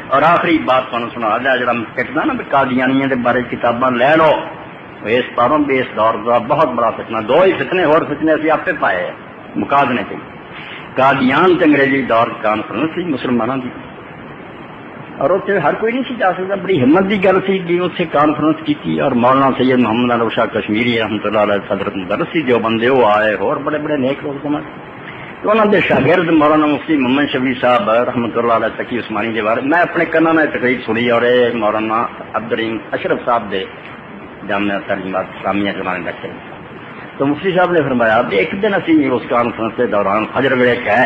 اور آخری بات تمہیں سنا دیا جڑا فتنہ نا قادیانیاں دے بارے کتاباں لے لو اس پاروں بھی اس دور کا بہت بڑا فتنہ، دو ہی فتنے اور فتنے اسی آپ پائے ہیں مقابلے کے قادیان تے انگریزی دور کانفرنس سی مسلمانوں کی، اور اتنے ہر کوئی نہیں سی جا سکتا، بڑی ہمت کی گل سی کہ اتنے کانفرنس کی، اور مولانا سید محمد علوی شاہ کشمیری رحمۃ اللہ علیہ صدرت مدرس سی جو بندے وہ آئے اور بڑے بڑے نیک لوگ سمجھ، تو انہوں نے شاگرد مولانا مفتی محمد شفیع صاحب رحمۃ اللہ علیہ تقی عثمانی کے بارے میں اپنے کنا میں تقریر سنی، اور مولانا عبدالرحیم اشرف صاحب دے جامعہ تعلیمات اسلامیہ زمانے بیٹھے، تو مفتی صاحب نے فرمایا ایک دن اسی اس کانفرنس کے دوران فجر ویلے کہے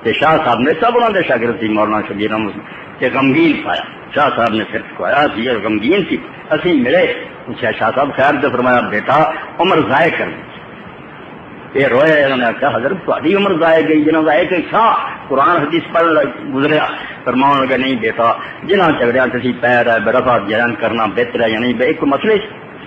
کہ شاہ صاحب نے سب انہوں نے شاگرد تھی مولانا شبیر احمد کہ غمگین پایا، شاہ صاحب نے پھر کھوایا تھی غمگین تھی، اسی ملے پوچھا شاہ صاحب خیر تو فرمایا بیٹا عمر ضائع کر دی، یہ روئے، انہوں نے کہا حضرت تھوڑی عمر ضائع گئی، جنہوں ضائع کہ شاہ قرآن حدیث پر گزریا، فرماؤں لگا نہیں بیٹا جنہ جھگڑیاں تسی پیر ہے برفا جان کرنا بہتر ہے، یعنی ایک مسئلے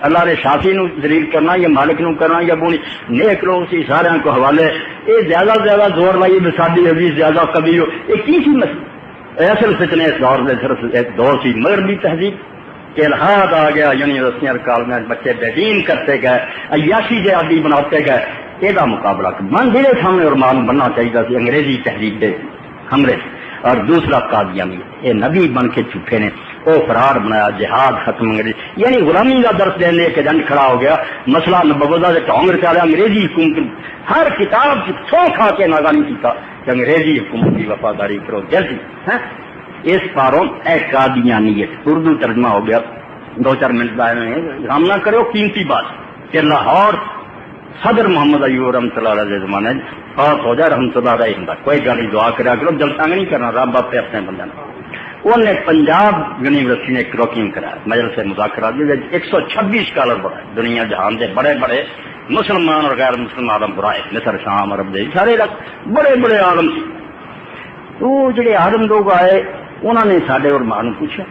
اللہ نے شافی نو ذلیل کرنا یا مالک نو کرنا یا بونی نیک لوگ سی سارے کو حوالے، یہ زیادہ سے زیادہ زور لائیے بسادی حدیث زیادہ کبھی ہو، یہ کی سی مسئلہ اصل فتنے اس دور میں صرف ایک دور سی مغربی تہذیب کہ الحاد آ گیا، یونیورسٹیاں اور کالجوں بچے بے دین کرتے گئے، عیاشی کے عادی بناتے گئے، یہ مقابلہ من دے سامنے اور معلوم بننا چاہیے سی انگریزی تہذیب دے حملے، اور دوسرا قادیانی یہ نبی بن کے چھپے نے وہ فرار بنایا، جہاد ختم انگریزی یعنی غلامی کا درس دینے کے جنگ کھڑا ہو گیا، مسئلہ نبوت سے ٹونگ چالا انگریزی حکومت ہر کتاب سو کھا کے ناگانی کیتا کہ انگریزی حکومت کی وفاداری کرو جلدی اس پاروں اے قادیانیت اردو ترجمہ ہو گیا، دو چار منٹ ہم نہ کرو قیمتی بات کہ لاہور صدر محمد ایوب رحمۃ اللہ علیہ زمانے فوت ہو جائے رحمۃ اللہ علیہ ہوں کوئی گاڑی دعا کرا کرو جلسہ نہیں کرنا رب آپ اپنے بندے انہوں نے پنجاب یونیورسٹی نے کروکنگ کرایا مجلس مذاکرات 126 اسکالر بڑھائے دنیا جہان کے بڑے بڑے مسلمان اور غیر مسلم عالم برائے مصر شام عرب دے سارے بڑے بڑے عالم سی، تو جڑے عالم لوگ آئے انہوں نے سارے علماء نے پوچھا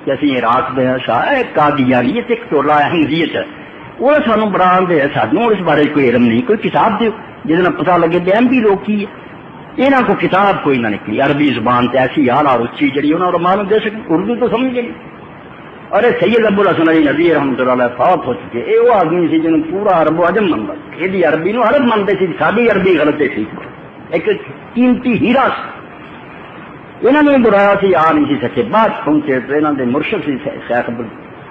کہ اسی عراق دے شاہ قادیانیت ایک ٹولہ اہمیت ہے، وہ سانو بڑا دے سانو اس بارے کوئی علم نہیں، کوئی کتاب دیو جس نے پتا لگے دے بھی لوگ کی ہے، یہاں کو کتاب کوئی نہ نکلی عربی زبان تے ایسی حال اور اچھی جڑی انہوں نے معلوم دے سکے اردو تو سمجھ گئی، اور سید ابو الحسن علی ندوی رحمۃ اللہ علیہ فوت ہو چکے، یہ وہ آدمی سی جنہوں پورا عرب و عجم منتا، یہ عربی نو عرب منتے سی، ساری عربی غلط سی، ایک قیمتی ہیرا سی، انہوں نے برایا سی آ نہیں سی سکے، بعد پہنچے تو انہوں نے مرشد سی شیخ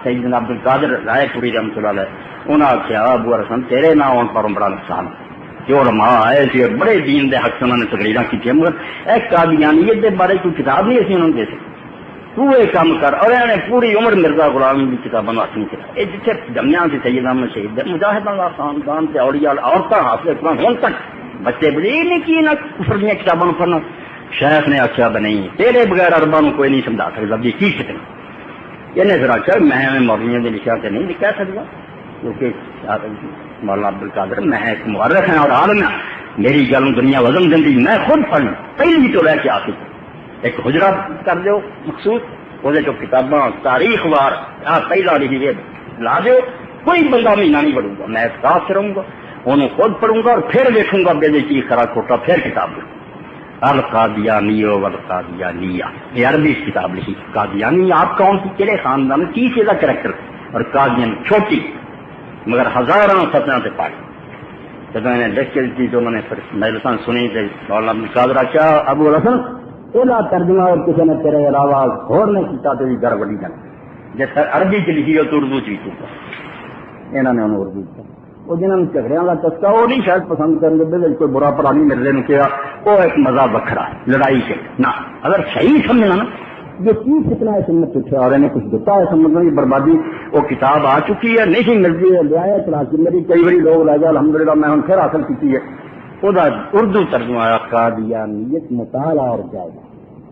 سیدنا عبد القادر رائے پوری رحمۃ اللہ علیہ، انہوں نے آخیا ابو الحسن تیرے نہ آن پر بڑا نقصان جو علماء آئے تھے بڑے دین دے حق سے انہوں نے تقریراں کی، مگر ایک قادیانیت کے بارے کوئی کتاب نہیں اسی انہوں نے دے سکتے، تو یہ کام کر، اور انہوں نے پوری عمر مرزا غلام کی کتابوں حاصل کیا، یہ جتنے جمیا سے سید احمد شہید مجاہدوں کا خاندان سے اولیاء عورتیں حاصل کرنا ہوں تک بچے بڑے نہیں کی نہ کفر دیا کتابوں پڑھنا، شیخ نے آخیا نہیں تیرے بغیر عربا نو کوئی نہیں سمجھا سکتا بھی کی سکنا، انہیں پھر آخیا میں مولویوں کے لکھا سے نہیں کہہ سکتا کیونکہ مولانا عبد القادر میں ایک مورخ ہیں اور عالم ہیں، میری گل دنیا وزن دیں میں خود پڑھوں پہلی تو لے کے آتی ایک حجرہ کر دو مخصوص وہ جو کتاباں تاریخ وار پہلا لکھی لا دو، کوئی بندہ مہینہ نہیں پڑھوں گا، میں احساس سے رہوں گا انہوں خود پڑھوں گا اور پھر دیکھوں گا بے کی خرا کھوٹا پھر کتاب لکھوں القادیانی والقادیانیہ، یہ عربی کتاب لکھی قادیانی آپ کون سی کہڑے خاندان کی چیزا کریکٹر، اور قادیان چھوٹی مگر ہزاروں فتنہ سے پائی، جب میں نے لکھ کے دی تو انہوں نے پھر مجلساں سنی تھے مولانا عبد القادر کیا ابو الحسن یہ ترجمہ اور کسی نے تیرے علاوہ اور نے کیتا تو گھر بڑی جان جیسے عربی چ لکھی ہو تو اردو چ انہوں نے انہوں اردو کیا، وہ جنہوں نے جھگڑیاں کا چسکا وہ نہیں شاید پسند کریں گے، کوئی برا پرا نہیں مرزے نے کیا، وہ ایک مزہ وکھرا لڑائی کے نہ اگر صحیح سمجھنا نا جو چیز کتنا ہے سمجھ پوچھا اور انہیں کچھ دیتا ہے سمجھنا کی بربادی وہ کتاب آ چکی ہے نہیں ملتی ہے لیا چلا کے میری کئی باری لوگ لے جا الحمدللہ میں ہوں پھر حاصل کی ہے وہ اردو ترجمہ آیا قادیانیت مطالعہ اور جائے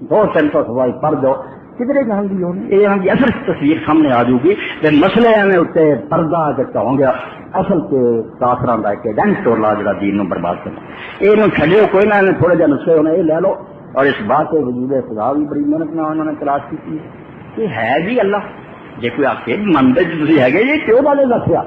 200 سوال پڑھ دو کدھر جان دی یہ اصل تصویر سامنے آ جائے گی، مسئلے میں اتنے پردہ جتا ہو گیا اصل کے کافران کا ایک ڈینس ٹولا جا دین برباد کرنا، یہ چلو کوئی نہ تھوڑے جہاں نسخے ہونے یہ لے لو، اور اس بات وجود خدا بھی بڑی محنت نہ انہوں نے تلاش کی کہ ہے بھی اللہ جی کوئی آپ کے منظر تھی ہے جی کیوں والے دسیا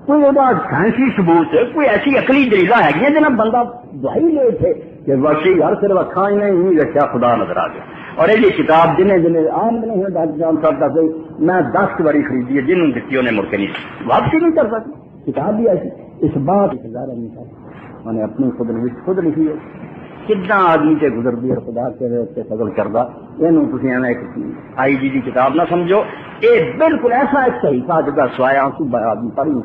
کوئی وہ سائنسی ثبوت کوئی ایسی عقلی دلیل ہے جنہیں بندہ دوائی لے تھے کہ وقتی ہر صرف اکھاں نہیں ہی رکھا خدا نظر آ گیا. اور یہ کتاب جنہیں عام نہیں ہے ڈاکٹر جان صاحب کا کوئی میں 10 باری خریدی ہے جنہوں دیتی انہیں مڑ کے نہیں واپسی نہیں کر سکتی. کتاب بھی ایسی اس بات ہزار نہیں کر میں نے اپنی خود لکھی ہے کتنا آدمی سے گزرتی ہے خدا کے فضل کردہ یہ ایک آئی جی کی کتاب نہ سمجھو. یہ بالکل ایسا ایک صحیفہ جگہ سوائے آنسو آدمی پڑھی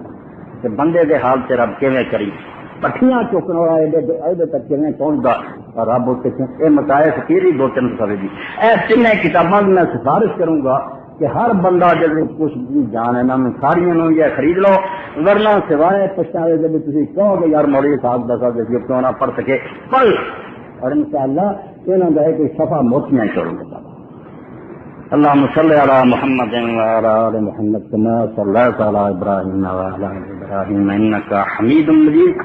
کہ بندے کے حال سے رب کیویں کری پٹھیاں چوکن والا تک کیویں پہنچتا رب یہ مسائل فقیری 2-3 سال کی ایسے میں کتاباں میں سفارش کروں گا کہ ہر بندہ جب کچھ جان ہے نا میں ساریاں یہ خرید لو ورنہ سوائے پچھتاوے جب تھی کہو گے یار مولوی صاحب دسا دیکھیے کیوں نہ پڑھ سکے پڑھ اور انشاءاللہ انہوں نے کوئی صفحہ موٹیاں چھوڑوں گے. اللهم صل على محمد وعلى آل محمد كما صليت على إبراهيم وعلى آل إبراهيم إنك حميد مجيد.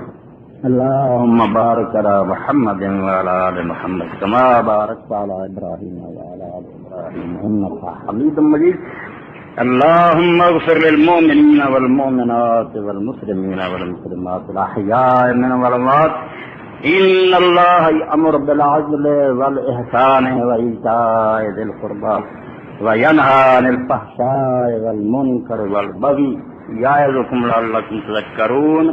اللهم بارك على محمد وعلى آل محمد كما باركت على إبراهيم وعلى آل إبراهيم إنك حميد مجيد. اللهم اغفر للمؤمنين والمؤمنات والمسلمين والمسلمات الأحياء منهم والأموات. إن الله يأمر بالعدل والإحسان وإيتاء ذي القربى وينهى عن الفحشاء والمنكر والبغي يعظكم لعلكم تذكرون.